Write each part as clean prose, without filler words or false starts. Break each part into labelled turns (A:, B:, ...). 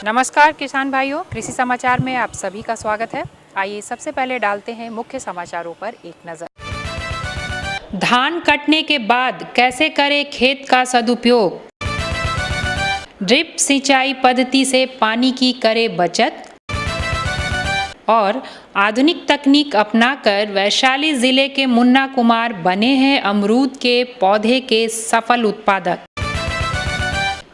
A: नमस्कार किसान भाइयों, कृषि समाचार में आप सभी का स्वागत है। आइए सबसे पहले डालते हैं मुख्य समाचारों पर एक नजर। धान कटने के बाद कैसे करें खेत का सदुपयोग, ड्रिप सिंचाई पद्धति से पानी की करें बचत और आधुनिक तकनीक अपनाकर वैशाली जिले के मुन्ना कुमार बने हैं अमरूद के पौधे के सफल उत्पादक।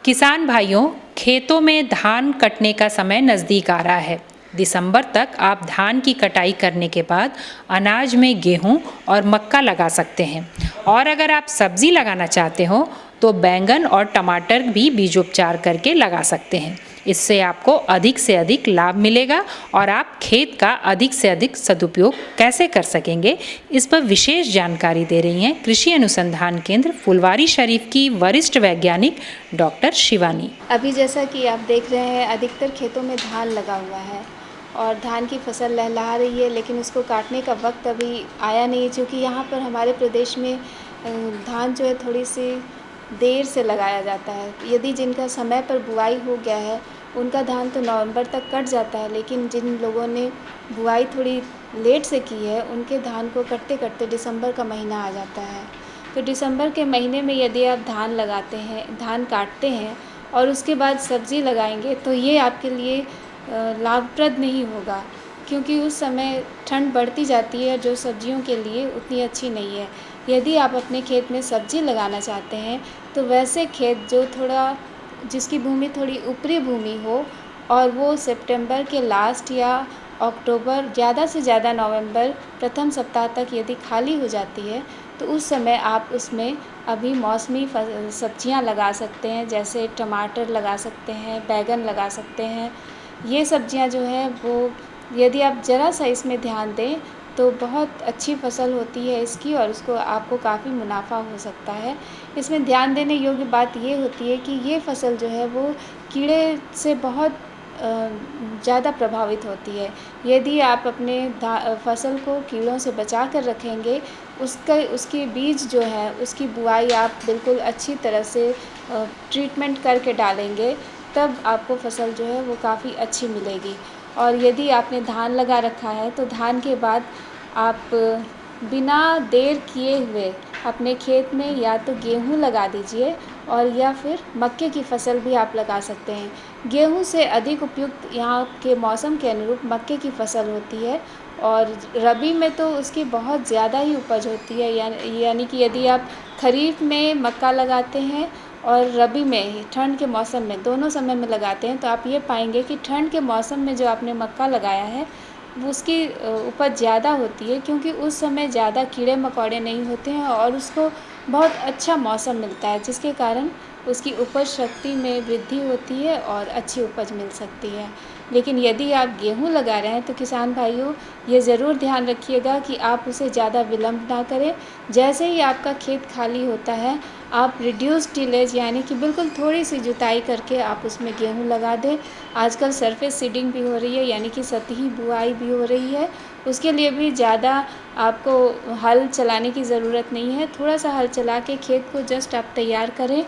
A: किसान भाइयों, खेतों में धान कटने का समय नज़दीक आ रहा है। दिसंबर तक आप धान की कटाई करने के बाद अनाज में गेहूं और मक्का लगा सकते हैं और अगर आप सब्जी लगाना चाहते हो तो बैंगन और टमाटर भी बीजोपचार करके लगा सकते हैं। इससे आपको अधिक से अधिक लाभ मिलेगा और आप खेत का अधिक से अधिक सदुपयोग कैसे कर सकेंगे, इस पर विशेष जानकारी दे रही हैं कृषि अनुसंधान केंद्र फुलवारी शरीफ की वरिष्ठ वैज्ञानिक डॉक्टर शिवानी।
B: अभी जैसा कि आप देख रहे हैं, अधिकतर खेतों में धान लगा हुआ है और धान की फसल लहलहा रही है, लेकिन उसको काटने का वक्त अभी आया नहीं, क्योंकि यहाँ पर हमारे प्रदेश में धान जो है थोड़ी सी देर से लगाया जाता है। यदि जिनका समय पर बुआई हो गया है उनका धान तो नवंबर तक कट जाता है, लेकिन जिन लोगों ने बुआई थोड़ी लेट से की है उनके धान को कटते कटते दिसंबर का महीना आ जाता है। तो दिसंबर के महीने में यदि आप धान लगाते हैं, धान काटते हैं और उसके बाद सब्ज़ी लगाएंगे तो ये आपके लिए लाभप्रद नहीं होगा, क्योंकि उस समय ठंड बढ़ती जाती है जो सब्जियों के लिए उतनी अच्छी नहीं है। यदि आप अपने खेत में सब्ज़ी लगाना चाहते हैं तो वैसे खेत जो जिसकी भूमि थोड़ी ऊपरी भूमि हो और वो सितंबर के लास्ट या अक्टूबर, ज़्यादा से ज़्यादा नवंबर प्रथम सप्ताह तक यदि खाली हो जाती है तो उस समय आप उसमें अभी मौसमी सब्जियां लगा सकते हैं, जैसे टमाटर लगा सकते हैं, बैंगन लगा सकते हैं। ये सब्जियां जो हैं वो यदि आप ज़रा सा इसमें ध्यान दें तो बहुत अच्छी फसल होती है इसकी और उसको आपको काफ़ी मुनाफा हो सकता है। इसमें ध्यान देने योग्य बात ये होती है कि ये फसल जो है वो कीड़े से बहुत ज़्यादा प्रभावित होती है। यदि आप अपने फसल को कीड़ों से बचा कर रखेंगे, उसके बीज जो है उसकी बुआई आप बिल्कुल अच्छी तरह से ट्रीटमेंट करके डालेंगे, तब आपको फसल जो है वो काफ़ी अच्छी मिलेगी। और यदि आपने धान लगा रखा है तो धान के बाद आप बिना देर किए हुए अपने खेत में या तो गेहूं लगा दीजिए और या फिर मक्के की फसल भी आप लगा सकते हैं। गेहूं से अधिक उपयुक्त यहाँ के मौसम के अनुरूप मक्के की फसल होती है और रबी में तो उसकी बहुत ज़्यादा ही उपज होती है। यानी कि यदि आप खरीफ में मक्का लगाते हैं और रबी में ठंड के मौसम में दोनों समय में लगाते हैं तो आप ये पाएंगे कि ठंड के मौसम में जो आपने मक्का लगाया है वो उसकी उपज ज़्यादा होती है, क्योंकि उस समय ज़्यादा कीड़े मकोड़े नहीं होते हैं और उसको बहुत अच्छा मौसम मिलता है, जिसके कारण उसकी उपज शक्ति में वृद्धि होती है और अच्छी उपज मिल सकती है। लेकिन यदि आप गेहूं लगा रहे हैं तो किसान भाइयों ये ज़रूर ध्यान रखिएगा कि आप उसे ज़्यादा विलम्ब ना करें। जैसे ही आपका खेत खाली होता है आप रिड्यूस टिलेज यानी कि बिल्कुल थोड़ी सी जुताई करके आप उसमें गेहूं लगा दें। आजकल सरफेस सीडिंग भी हो रही है, यानी कि सतही बुआई भी हो रही है। उसके लिए भी ज़्यादा आपको हल चलाने की ज़रूरत नहीं है। थोड़ा सा हल चला के खेत को जस्ट आप तैयार करें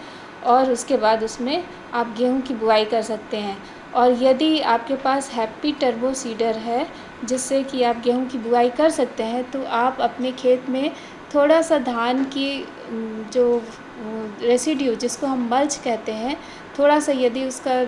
B: और उसके बाद उसमें आप गेहूं की बुआई कर सकते हैं। और यदि आपके पास हैप्पी टर्बो सीडर है जिससे कि आप गेहूं की बुआई कर सकते हैं, तो आप अपने खेत में थोड़ा सा धान की जो रेसिड्यू जिसको हम मल्च कहते हैं, थोड़ा सा यदि उसका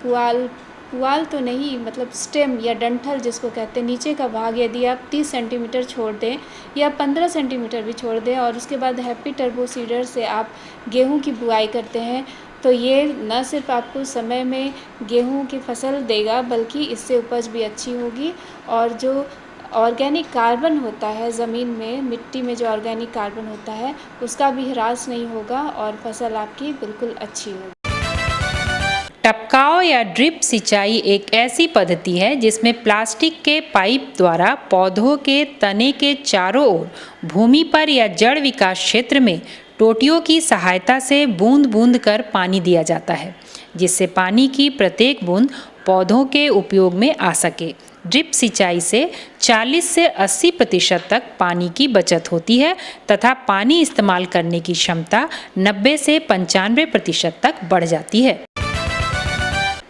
B: पुआल तो नहीं, मतलब स्टेम या डंठल जिसको कहते हैं, नीचे का भाग यदि आप 30 सेंटीमीटर छोड़ दें या 15 सेंटीमीटर भी छोड़ दें और उसके बाद हैप्पी टर्बो सीडर से आप गेहूं की बुआई करते हैं तो ये न सिर्फ आपको समय में गेहूं की फसल देगा बल्कि इससे उपज भी अच्छी होगी और जो ऑर्गेनिक कार्बन होता है ज़मीन में, मिट्टी में जो ऑर्गेनिक कार्बन होता है उसका भी ह्रास नहीं होगा और फसल आपकी बिल्कुल अच्छी होगी।
A: टपकाव या ड्रिप सिंचाई एक ऐसी पद्धति है जिसमें प्लास्टिक के पाइप द्वारा पौधों के तने के चारों ओर भूमि पर या जड़ विकास क्षेत्र में टोटियों की सहायता से बूंद बूंद कर पानी दिया जाता है, जिससे पानी की प्रत्येक बूंद पौधों के उपयोग में आ सके। ड्रिप सिंचाई से 40 से 80% तक पानी की बचत होती है तथा पानी इस्तेमाल करने की क्षमता 90 से 95% तक बढ़ जाती है।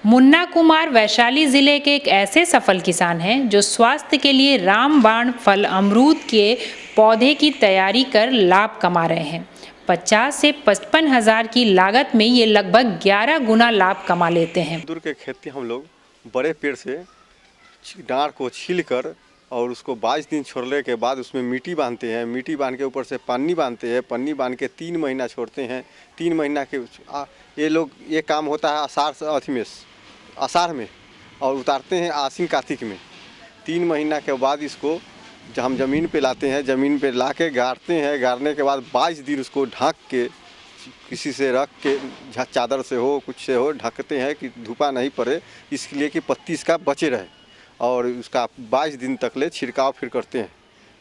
A: मुन्ना कुमार वैशाली जिले के एक ऐसे सफल किसान हैं जो स्वास्थ्य के लिए रामबाण फल अमरूद के पौधे की तैयारी कर लाभ कमा रहे हैं। 50 से 55 हज़ार की लागत में ये लगभग 11 गुना लाभ कमा लेते हैं।
C: दूर के खेती हम लोग बड़े पेड़ से डाँड़ को छील कर और उसको 22 दिन छोड़ने के बाद उसमें मिट्टी बांधते हैं। मिट्टी बांध के ऊपर से पन्नी बांधते हैं। पन्नी बांध के 3 महीना छोड़ते हैं। 3 महीना के ये काम होता है आषाढ़ में और उतारते हैं आश्विन कार्तिक में। 3 महीना के बाद इसको जब हम ज़मीन पे लाते हैं, ज़मीन पे ला के गाड़ते हैं। गाड़ने के बाद 22 दिन उसको ढक के किसी से रख के चादर से हो कुछ से हो ढकते हैं कि धूपा नहीं पड़े, इसके लिए कि पत्ती इसका बचे रहे। और उसका 22 दिन तक ले छिड़काव फिर करते हैं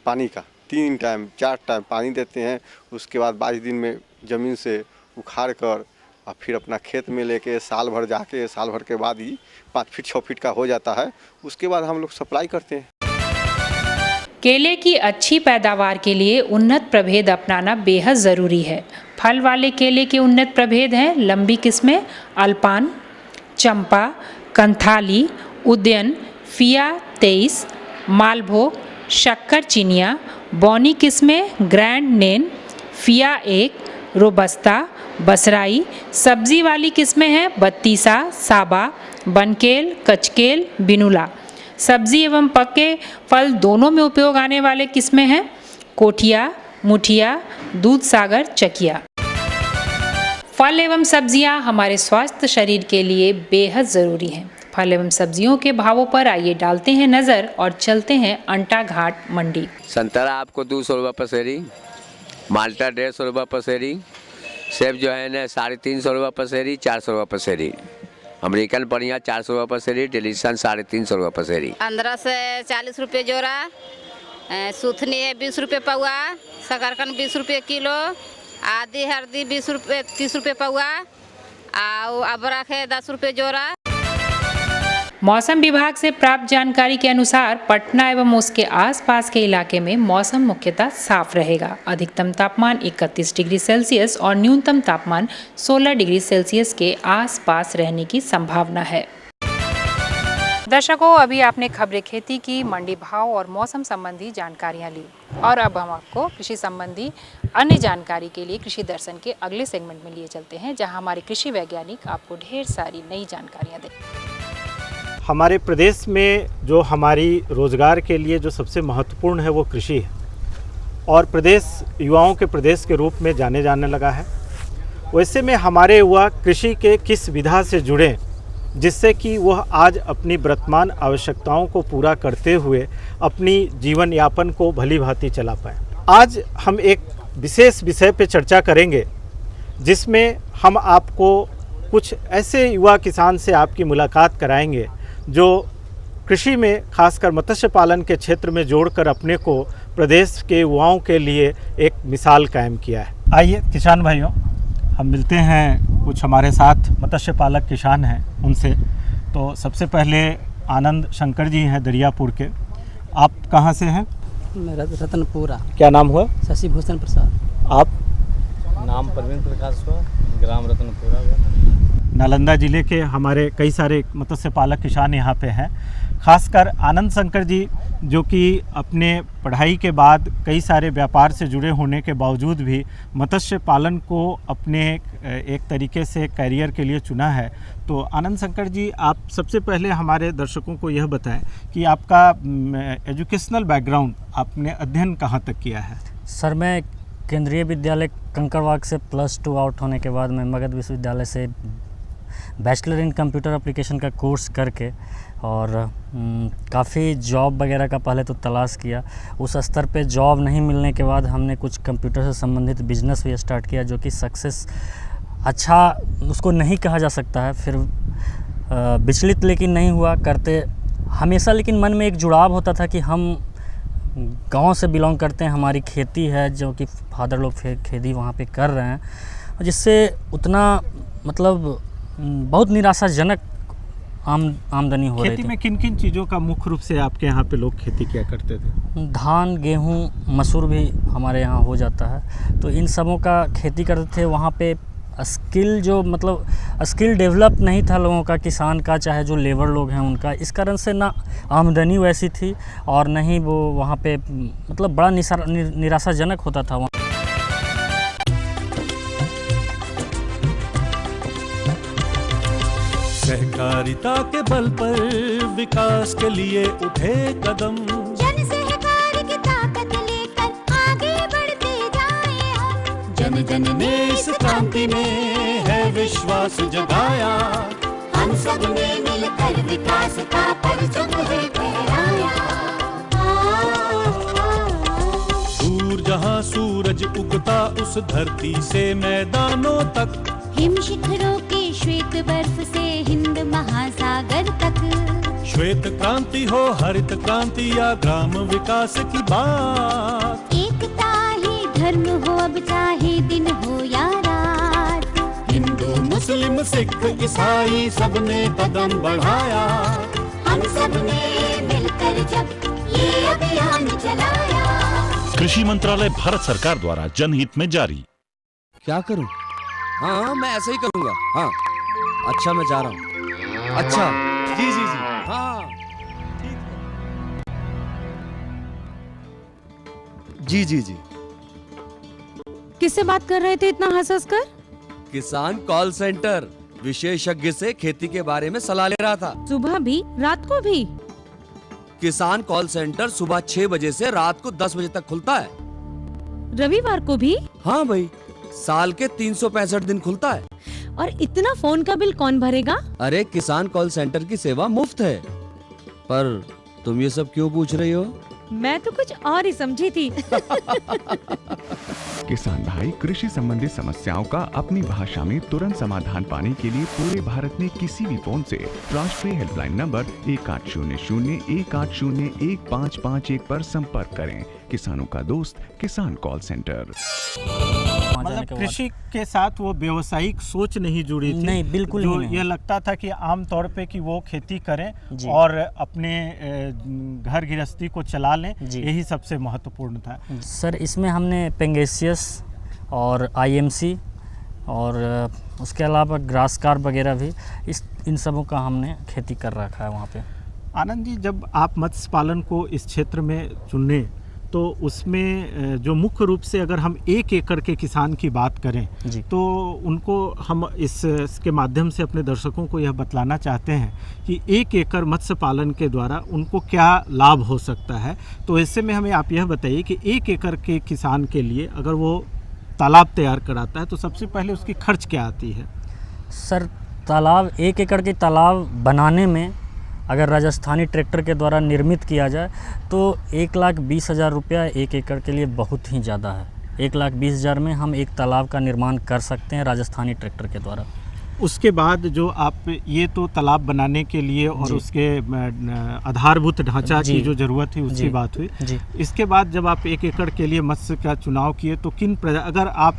C: पानी का। 3 टाइम 4 टाइम पानी देते हैं। उसके बाद 22 दिन में ज़मीन से उखाड़ कर और फिर अपना खेत में लेके साल भर जाके, साल भर के बाद ही 5 फीट 6 फीट का हो जाता है। उसके बाद हम लोग सप्लाई करते हैं।
A: केले की अच्छी पैदावार के लिए उन्नत प्रभेद अपनाना बेहद ज़रूरी है। फल वाले केले के उन्नत प्रभेद हैं लंबी किस्में अल्पान, चंपा, कंथाली, उदयन, फिया 23, मालभोग, शक्कर चिनिया, बौनी किस्में ग्रैंड नेन, फिया 1, रोबस्ता, बसराई। सब्जी वाली किस्में हैं बत्तीसा, साबा, बनकेल, कचकेल, बिनुला। सब्जी एवं पके फल दोनों में उपयोग आने वाले किस्में हैं कोठिया, मुठिया, दूध सागर, चकिया। फल एवं सब्जियां हमारे स्वास्थ्य शरीर के लिए बेहद ज़रूरी हैं। फल एवं सब्जियों के भावों पर आइए डालते हैं नज़र और चलते हैं अंटा घाट मंडी।
D: संतरा आपको 200 रुपये पसेरी, माल्टा 150 रुपये पसेरी, सेब जो है ना 350 रुपये पसेरी, 400 रुपये पसेरी, अमेरिकन बढ़िया 400 रुपये पसेरी, डिलीशन 350 रुपये पसेरी।
E: 15 से 40 रुपये जोड़ा, सुथनी है 20 रुपये पौआ, शकरकंद 20 रुपये किलो, आदि हल्दी 20 रुपये 30 रुपये पौआ, और अदरक है 10 रुपये जोड़ा।
A: मौसम विभाग से प्राप्त जानकारी के अनुसार पटना एवं उसके आसपास के इलाके में मौसम मुख्यतः साफ रहेगा। अधिकतम तापमान 31 डिग्री सेल्सियस और न्यूनतम तापमान 16 डिग्री सेल्सियस के आसपास रहने की संभावना है। दर्शकों, अभी आपने खबरें खेती की, मंडी भाव और मौसम संबंधी जानकारियां ली और अब हम आपको कृषि संबंधी अन्य जानकारी के लिए कृषि दर्शन के अगले सेगमेंट में लिए चलते हैं, जहां हमारे कृषि वैज्ञानिक आपको ढेर सारी नई जानकारियां देंगे।
F: हमारे प्रदेश में जो हमारी रोज़गार के लिए जो सबसे महत्वपूर्ण है वो कृषि है और प्रदेश युवाओं के प्रदेश के रूप में जाने जाने लगा है। वैसे में हमारे युवा कृषि के किस विधा से जुड़े जिससे कि वह आज अपनी वर्तमान आवश्यकताओं को पूरा करते हुए अपनी जीवन यापन को भली भांति चला पाए। आज हम एक विशेष विषय पे चर्चा करेंगे जिसमें हम आपको कुछ ऐसे युवा किसान से आपकी मुलाकात कराएंगे जो कृषि में खासकर मत्स्य पालन के क्षेत्र में जोड़कर अपने को प्रदेश के युवाओं के लिए एक मिसाल कायम किया है। आइए किसान भाइयों, हम मिलते हैं कुछ हमारे साथ मत्स्य पालक किसान हैं उनसे। तो सबसे पहले आनंद शंकर जी हैं दरियापुर के। आप कहाँ से हैं?
G: मेरा रतनपुरा।
F: क्या नाम हुआ?
G: शशि भूषण प्रसाद।
F: आप?
H: नाम प्रवीण प्रकाश हुआ, ग्राम रतनपुरा हुआ।
F: नालंदा जिले के हमारे कई सारे मत्स्य पालक किसान यहाँ पे हैं। खासकर आनंद शंकर जी जो कि अपने पढ़ाई के बाद कई सारे व्यापार से जुड़े होने के बावजूद भी मत्स्य पालन को अपने एक तरीके से करियर के लिए चुना है। तो आनंद शंकर जी, आप सबसे पहले हमारे दर्शकों को यह बताएं कि आपका एजुकेशनल बैकग्राउंड, आपने अध्ययन कहाँ तक किया है?
G: सर, मैं केंद्रीय विद्यालय कंकड़बाग से +2 आउट होने के बाद मैं मगध विश्वविद्यालय से बैचलर इन कंप्यूटर एप्लीकेशन का कोर्स करके और काफ़ी जॉब वगैरह का पहले तो तलाश किया। उस स्तर पे जॉब नहीं मिलने के बाद हमने कुछ कंप्यूटर से संबंधित बिजनेस भी स्टार्ट किया, जो कि सक्सेस अच्छा उसको नहीं कहा जा सकता है। फिर विचलित लेकिन नहीं हुआ करते हमेशा, लेकिन मन में एक जुड़ाव होता था कि हम गांव से बिलोंग करते हैं, हमारी खेती है जो कि फादर लोग खेती वहाँ पे कर रहे हैं, जिससे उतना मतलब बहुत निराशाजनक आमदनी हो रही थी।
F: खेती में किन किन चीज़ों का मुख्य रूप से आपके यहाँ पे लोग खेती किया करते थे?
G: धान, गेहूँ, मसूर भी हमारे यहाँ हो जाता है, तो इन सबों का खेती करते थे। वहाँ पे स्किल जो मतलब स्किल डेवलप नहीं था लोगों का, किसान का चाहे जो लेबर लोग हैं उनका, इस कारण से ना आमदनी वैसी थी और न ही वो वहाँ पे मतलब बड़ा निराशाजनक होता था वहाँ।
I: सहकारिता के बल पर विकास के लिए उठे कदम,
J: जन सहकार की ताकत लेकर आगे बढ़ते जाएं हम।
I: जन जन ने इस क्रांति में है विश्वास जगाया,
J: हम सब ने मिलकर विकास का परचम है फहराया।
I: दूर जहां सूरज उगता उस धरती से मैदानों तक,
J: हिम शिखरों के श्वेत बर्फ से हिंद महासागर तक,
I: श्वेत क्रांति हो हरित क्रांति या ग्राम विकास की बात,
J: एकता ही धर्म हो अब चाहे दिन हो या रात।
I: हिंदू मुस्लिम सिख ईसाई सबने कदम बढ़ाया,
J: हम सब ने मिलकर जब ये अभियान चलाया।
K: कृषि मंत्रालय भारत सरकार द्वारा जनहित में जारी।
L: क्या करूं? हाँ मैं ऐसे ही करूंगा। हाँ अच्छा मैं जा रहा हूँ। अच्छा
I: जी जी जी
L: हाँ जी जी जी।
M: किससे बात कर रहे थे इतना हंस कर?
L: किसान कॉल सेंटर, विशेषज्ञ से खेती के बारे में सलाह ले रहा था।
M: सुबह भी रात को भी?
L: किसान कॉल सेंटर सुबह 6 बजे से रात को 10 बजे तक खुलता है।
M: रविवार को भी?
L: हाँ भाई, साल के 365 दिन खुलता है।
M: और इतना फोन का बिल कौन भरेगा?
L: अरे किसान कॉल सेंटर की सेवा मुफ्त है। पर तुम ये सब क्यों पूछ रही हो?
M: मैं तो कुछ और ही समझी थी।
N: किसान भाई कृषि संबंधित समस्याओं का अपनी भाषा में तुरंत समाधान पाने के लिए पूरे भारत में किसी भी फोन से राष्ट्रीय हेल्पलाइन नंबर 1800-1801-551 पर संपर्क करें। किसानों का दोस्त किसान कॉल सेंटर।
F: मतलब कृषि के साथ वो व्यावसायिक सोच नहीं जुड़ी थी।
G: नहीं, बिल्कुल
F: जो
G: नहीं।
F: ये लगता था कि आम तौर पे कि वो खेती करें और अपने घर गृहस्थी को चला लें, यही सबसे महत्वपूर्ण था।
G: सर इसमें हमने पेंगेसियस और आईएमसी और उसके अलावा ग्रास कार्प वगैरह भी इन सबों का हमने खेती कर रखा है वहाँ पे।
F: आनंद जी, जब आप मत्स्य पालन को इस क्षेत्र में चुने तो उसमें जो मुख्य रूप से अगर हम 1 एकड़ के किसान की बात करें तो उनको हम इसके माध्यम से अपने दर्शकों को यह बतलाना चाहते हैं कि 1 एकड़ मत्स्य पालन के द्वारा उनको क्या लाभ हो सकता है। तो ऐसे में हमें आप यह बताइए कि 1 एकड़ के किसान के लिए अगर वो तालाब तैयार कराता है तो सबसे पहले उसकी खर्च क्या आती है?
G: सर तालाब 1 एकड़ के तालाब बनाने में अगर राजस्थानी ट्रैक्टर के द्वारा निर्मित किया जाए तो 1,20,000 रुपया 1 एकड़ के लिए बहुत ही ज़्यादा है। 1,20,000 में हम एक तालाब का निर्माण कर सकते हैं राजस्थानी ट्रैक्टर के द्वारा।
F: उसके बाद जो आप ये तो तालाब बनाने के लिए और उसके आधारभूत ढांचा की जो ज़रूरत थी उसकी बात हुई। इसके बाद जब आप 1 एकड़ के लिए मत्स्य का चुनाव किए तो किन अगर आप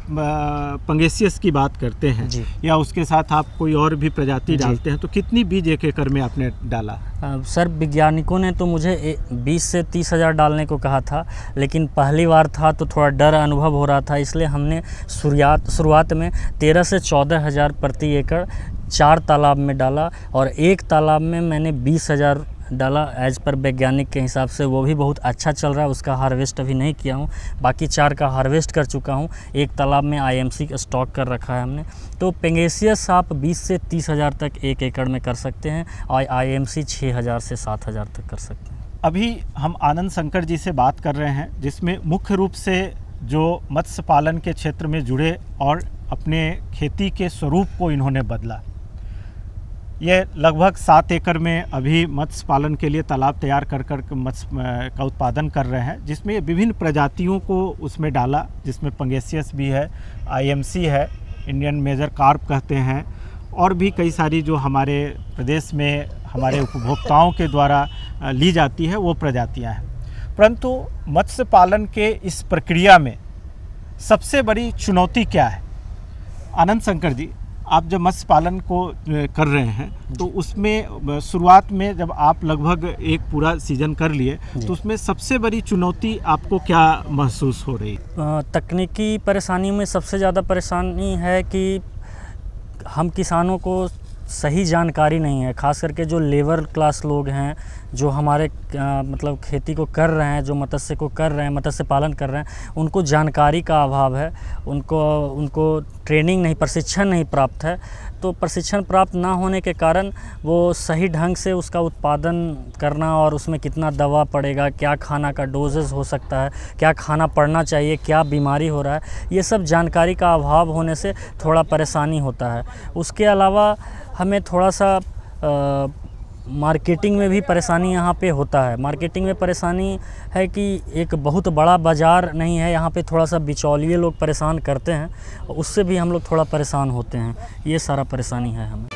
F: पंगेसियस की बात करते हैं या उसके साथ आप कोई और भी प्रजाति डालते हैं तो कितनी बीज 1 एकड़ में आपने डाला?
G: सर वैज्ञानिकों ने तो मुझे 20 से 30,000 डालने को कहा था, लेकिन पहली बार था तो थोड़ा डर अनुभव हो रहा था, इसलिए हमने शुरुआत में 13 से 14,000 प्रति एकड़ 4 तालाब में डाला और एक तालाब में मैंने 20,000 डाला एज पर वैज्ञानिक के हिसाब से। वो भी बहुत अच्छा चल रहा है, उसका हार्वेस्ट अभी नहीं किया हूँ, बाकी 4 का हार्वेस्ट कर चुका हूँ। एक तालाब में आईएमसी का स्टॉक कर रखा है हमने। तो पेंगेसियस आप 20 से 30,000 तक 1 एकड़ में कर सकते हैं और आईएमसी 6,000 से 7,000 तक कर सकते हैं।
F: अभी हम आनंद शंकर जी से बात कर रहे हैं जिसमें मुख्य रूप से जो मत्स्य पालन के क्षेत्र में जुड़े और अपने खेती के स्वरूप को इन्होंने बदला। ये लगभग 7 एकड़ में अभी मत्स्य पालन के लिए तालाब तैयार कर मत्स्य का उत्पादन कर रहे हैं, जिसमें विभिन्न प्रजातियों को उसमें डाला, जिसमें पंगेसियस भी है, आईएमसी है, इंडियन मेजर कार्प कहते हैं, और भी कई सारी जो हमारे प्रदेश में हमारे उपभोक्ताओं के द्वारा ली जाती है वो प्रजातियां हैं। परंतु मत्स्य पालन के इस प्रक्रिया में सबसे बड़ी चुनौती क्या है? आनंद शंकर जी, आप जब मत्स्य पालन को कर रहे हैं तो उसमें शुरुआत में जब आप लगभग एक पूरा सीजन कर लिए तो उसमें सबसे बड़ी चुनौती आपको क्या महसूस हो रही?
G: तकनीकी परेशानी में सबसे ज़्यादा परेशानी है कि हम किसानों को सही जानकारी नहीं है, खास करके जो लेबर क्लास लोग हैं, जो हमारे मतलब खेती को कर रहे हैं, जो मत्स्य को कर रहे हैं, मत्स्य पालन कर रहे हैं, उनको जानकारी का अभाव है, उनको ट्रेनिंग नहीं, प्रशिक्षण नहीं प्राप्त है। तो प्रशिक्षण प्राप्त ना होने के कारण वो सही ढंग से उसका उत्पादन करना और उसमें कितना दवा पड़ेगा, क्या खाना का डोजेस हो सकता है, क्या खाना पड़ना चाहिए, क्या बीमारी हो रहा है, ये सब जानकारी का अभाव होने से थोड़ा परेशानी होता है। उसके अलावा हमें थोड़ा सा मार्केटिंग में भी परेशानी यहाँ पे होता है। मार्केटिंग में परेशानी है कि एक बहुत बड़ा बाज़ार नहीं है, यहाँ पे थोड़ा सा बिचौलिए लोग परेशान करते हैं, उससे भी हम लोग थोड़ा परेशान होते हैं। ये सारा परेशानी है हमें।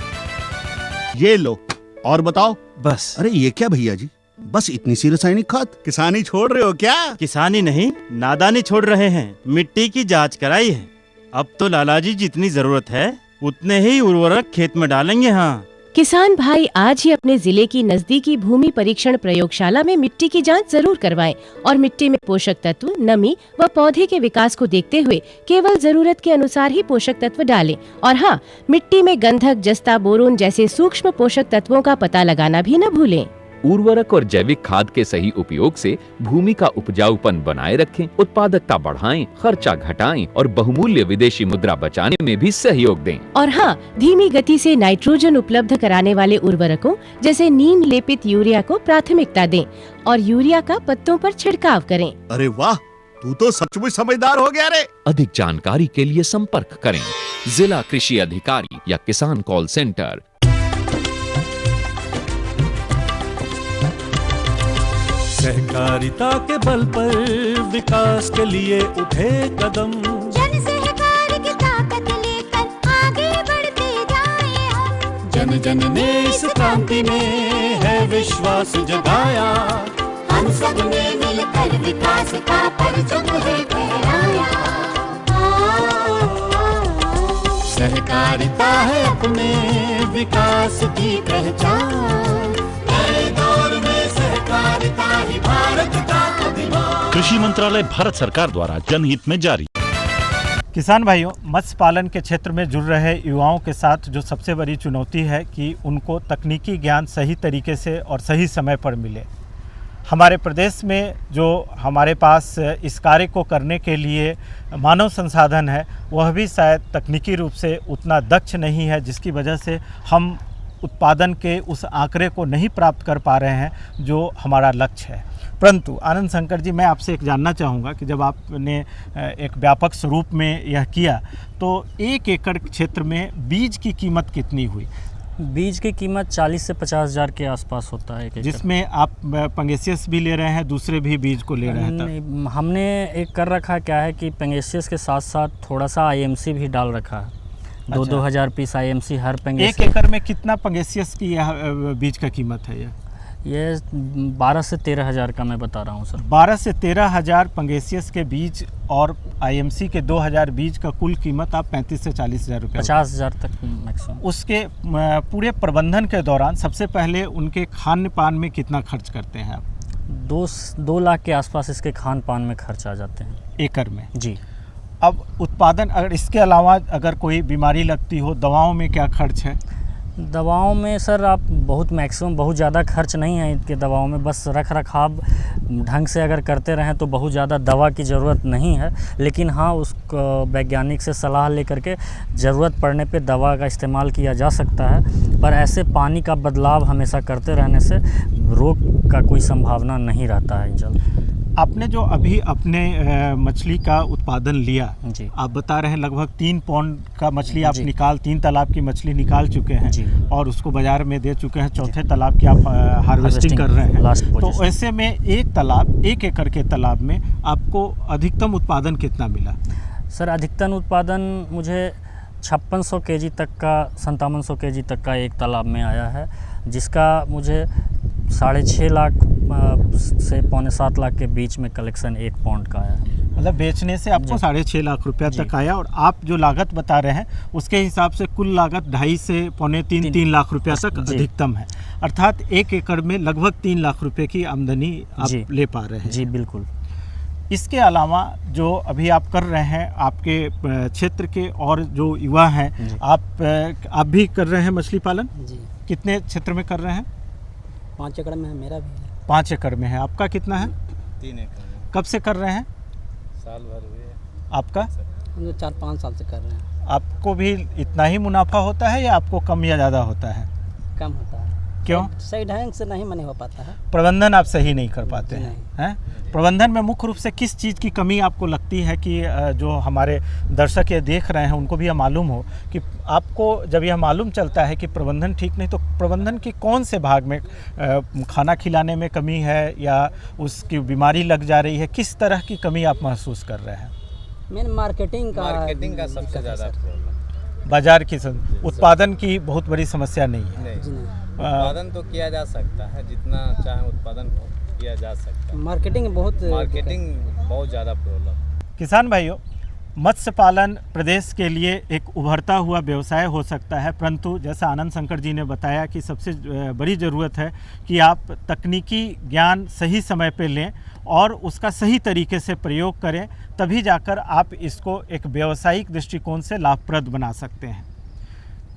O: ये लो और बताओ। बस। अरे ये क्या भैया जी, बस इतनी सी रासायनिक खाद? किसानी छोड़ रहे हो क्या?
P: किसानी नहीं, नादानी छोड़ रहे हैं। मिट्टी की जांच कराई है, अब तो लालाजी जितनी जरूरत है उतने ही उर्वरक खेत में डालेंगे। हाँ,
Q: किसान भाई आज ही अपने जिले की नजदीकी भूमि परीक्षण प्रयोगशाला में मिट्टी की जांच जरूर करवाएं और मिट्टी में पोषक तत्व, नमी व पौधे के विकास को देखते हुए केवल जरूरत के अनुसार ही पोषक तत्व डालें। और हाँ, मिट्टी में गंधक, जस्ता, बोरोन जैसे सूक्ष्म पोषक तत्वों का पता लगाना भी न भूलें।
R: उर्वरक और जैविक खाद के सही उपयोग से भूमि का उपजाऊपन बनाए रखें, उत्पादकता बढ़ाएं, खर्चा घटाएं और बहुमूल्य विदेशी मुद्रा बचाने में भी सहयोग दें।
Q: और हाँ, धीमी गति से नाइट्रोजन उपलब्ध कराने वाले उर्वरकों जैसे नीम लेपित यूरिया को प्राथमिकता दें और यूरिया का पत्तों पर छिड़काव करें।
O: अरे वाह, तू तो सचमुच समझदार हो गया रे।
R: अधिक जानकारी के लिए संपर्क करें जिला कृषि अधिकारी या किसान कॉल सेंटर।
I: सहकारिता के बल पर विकास के लिए उठे कदम,
J: जन सहकार की ताकत लेकर आगे बढ़ते जाएं हम।
I: जन जन ने इस क्रांति में है विश्वास जगाया,
J: हम सब ने मिलकर विकास का परचम है फहराया।
I: सहकारिता है अपने विकास की पहचान, नए दौर में सहकारिता ही भारत का अभिमान।
K: कृषि मंत्रालय भारत सरकार द्वारा जनहित में जारी।
F: किसान भाइयों, मत्स्य पालन के क्षेत्र में जुड़ रहे युवाओं के साथ जो सबसे बड़ी चुनौती है कि उनको तकनीकी ज्ञान सही तरीके से और सही समय पर मिले। हमारे प्रदेश में जो हमारे पास इस कार्य को करने के लिए मानव संसाधन है, वह भी शायद तकनीकी रूप से उतना दक्ष नहीं है, जिसकी वजह से हम उत्पादन के उस आंकड़े को नहीं प्राप्त कर पा रहे हैं जो हमारा लक्ष्य है। परंतु आनंद शंकर जी, मैं आपसे एक जानना चाहूँगा कि जब आपने एक व्यापक स्वरूप में यह किया तो 1 एकड़ क्षेत्र में बीज की कीमत कितनी हुई?
G: बीज की कीमत 40 से 50 हज़ार के आसपास होता है।
F: जिसमें आप पंगेसियस भी ले रहे हैं, दूसरे भी बीज को ले रहे हैं?
G: हमने एक कर रखा क्या है कि पंगेसियस के साथ साथ थोड़ा सा IMC भी डाल रखा है। 2,000 पीस IMC हर पंगेसियस।
F: 1 एकड़ में कितना पंगेसियस की यह बीज का कीमत है?
G: ये 12 से 13 हज़ार का मैं बता रहा हूँ सर।
F: 12 से 13 हज़ार पंगेसियस के बीज और IMC के 2,000 बीज का कुल कीमत आप 35 से 40 हज़ार रुपये,
G: 50 हज़ार तक मैक्सिमम।
F: उसके पूरे प्रबंधन के दौरान सबसे पहले उनके खान पान में कितना खर्च करते हैं आप?
G: 2 लाख के आसपास इसके खान पान में खर्च आ जाते हैं
F: एकड़ में
G: जी।
F: अब उत्पादन, अगर इसके अलावा अगर कोई बीमारी लगती हो, दवाओं में क्या खर्च है?
G: दवाओं में सर आप मैक्सिमम बहुत ज़्यादा खर्च नहीं है इनके दवाओं में, बस रख रखाव ढंग से अगर करते रहें तो बहुत ज़्यादा दवा की ज़रूरत नहीं है। लेकिन हाँ, उसको वैज्ञानिक से सलाह लेकर के ज़रूरत पड़ने पे दवा का इस्तेमाल किया जा सकता है, पर ऐसे पानी का बदलाव हमेशा करते रहने से रोग का कोई संभावना नहीं रहता है जल्द।
F: आपने जो अभी अपने मछली का उत्पादन लिया
G: जी,
F: आप बता रहे हैं लगभग 3 पौंड का मछली आप 3 तालाब की मछली निकाल चुके हैं जी, और उसको बाज़ार में दे चुके हैं। 4थे तालाब की आप हार्वेस्टिंग कर रहे हैं। तो ऐसे में 1 एकड़ के तालाब में आपको अधिकतम उत्पादन कितना मिला?
G: सर अधिकतम उत्पादन मुझे 5600 केजी तक का, 5700 केजी तक का एक तालाब में आया है, जिसका मुझे 6.5 लाख से 6.25 लाख के बीच में कलेक्शन 1 पौंड का आया है।
F: मतलब बेचने से आपको 6.5 लाख रुपया तक आया, और आप जो लागत बता रहे हैं उसके हिसाब से कुल लागत 2.5 से 2.25-3 लाख रुपया तक अधिकतम है। अर्थात 1 एकड़ में लगभग 3 लाख रुपए की आमदनी आप ले पा रहे हैं।
G: जी बिल्कुल।
F: इसके अलावा जो अभी आप कर रहे हैं, आपके क्षेत्र के और जो युवा हैं, आप भी कर रहे हैं मछली पालन
S: जी।
F: कितने क्षेत्र में कर रहे हैं?
S: 5 एकड़ में है, मेरा भी है।
F: 5 एकड़ में है। आपका कितना है?
H: 3 एकड़।
F: कब से कर रहे हैं?
H: साल भर हुए।
F: आपका?
S: 4-5 साल से कर रहे हैं।
F: आपको भी इतना ही मुनाफा होता है या आपको कम या ज़्यादा होता है?
S: कम होता है।
F: क्यों?
S: सही ढंग से नहीं मनी हो पाता है।
F: प्रबंधन आप सही नहीं कर पाते हैं? प्रबंधन में मुख्य रूप से किस चीज़ की कमी आपको लगती है कि जो हमारे दर्शक ये देख रहे हैं उनको भी यह मालूम हो कि आपको जब यह मालूम चलता है कि प्रबंधन ठीक नहीं, तो प्रबंधन के कौन से भाग में खाना खिलाने में कमी है या उसकी बीमारी लग जा रही है, किस तरह की कमी आप महसूस कर रहे हैं?
S: मेन मार्केटिंग का
H: सबसे ज़्यादा प्रॉब्लम।
F: बाजार की उत्पादन की बहुत बड़ी समस्या नहीं है।
H: उत्पादन तो किया जा सकता है, जितना चाहे उत्पादन किया जा सकता है।
S: मार्केटिंग बहुत
H: ज़्यादा प्रॉब्लम।
F: किसान भाइयों, मत्स्य पालन प्रदेश के लिए एक उभरता हुआ व्यवसाय हो सकता है, परंतु जैसा आनंद शंकर जी ने बताया कि सबसे बड़ी ज़रूरत है कि आप तकनीकी ज्ञान सही समय पे लें और उसका सही तरीके से प्रयोग करें, तभी जाकर आप इसको एक व्यावसायिक दृष्टिकोण से लाभप्रद बना सकते हैं।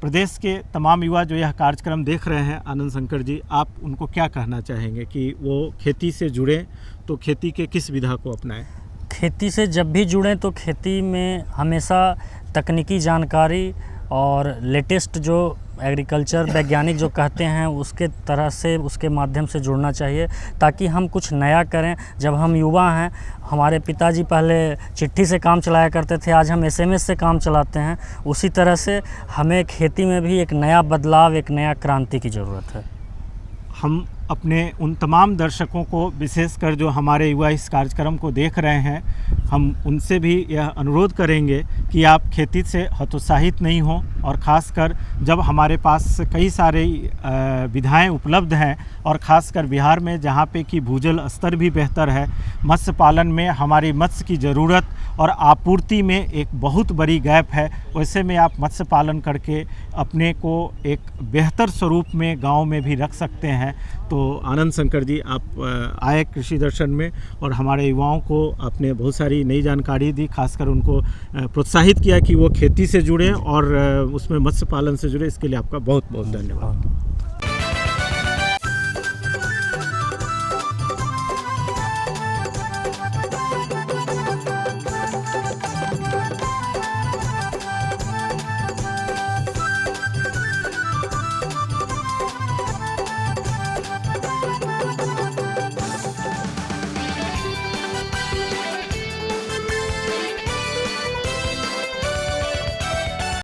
F: प्रदेश के तमाम युवा जो यह कार्यक्रम देख रहे हैं, आनंद शंकर जी, आप उनको क्या कहना चाहेंगे कि वो खेती से जुड़ें तो खेती के किस विधा को अपनाएं?
G: खेती से जब भी जुड़ें तो खेती में हमेशा तकनीकी जानकारी और लेटेस्ट जो एग्रीकल्चर वैज्ञानिक जो कहते हैं उसके तरह से, उसके माध्यम से जुड़ना चाहिए, ताकि हम कुछ नया करें। जब हम युवा हैं, हमारे पिताजी पहले चिट्ठी से काम चलाया करते थे, आज हम SMS से काम चलाते हैं। उसी तरह से हमें खेती में भी एक नया बदलाव, एक नया क्रांति की ज़रूरत है।
F: हम अपने उन तमाम दर्शकों को, विशेषकर जो हमारे युवा इस कार्यक्रम को देख रहे हैं, हम उनसे भी यह अनुरोध करेंगे कि आप खेती से हतोत्साहित नहीं हों, और ख़ासकर जब हमारे पास कई सारे विधाएं उपलब्ध हैं और ख़ासकर बिहार में जहाँ पे कि भूजल स्तर भी बेहतर है, मत्स्य पालन में हमारी मत्स्य की ज़रूरत और आपूर्ति में एक बहुत बड़ी गैप है। वैसे में आप मत्स्य पालन करके अपने को एक बेहतर स्वरूप में गांव में भी रख सकते हैं। तो आनंद शंकर जी, आप आए कृषि दर्शन में और हमारे युवाओं को आपने बहुत सारी नई जानकारी दी, खासकर उनको प्रोत्साहित किया कि वो खेती से जुड़ें और उसमें मत्स्य पालन से जुड़े। इसके लिए आपका बहुत बहुत धन्यवाद।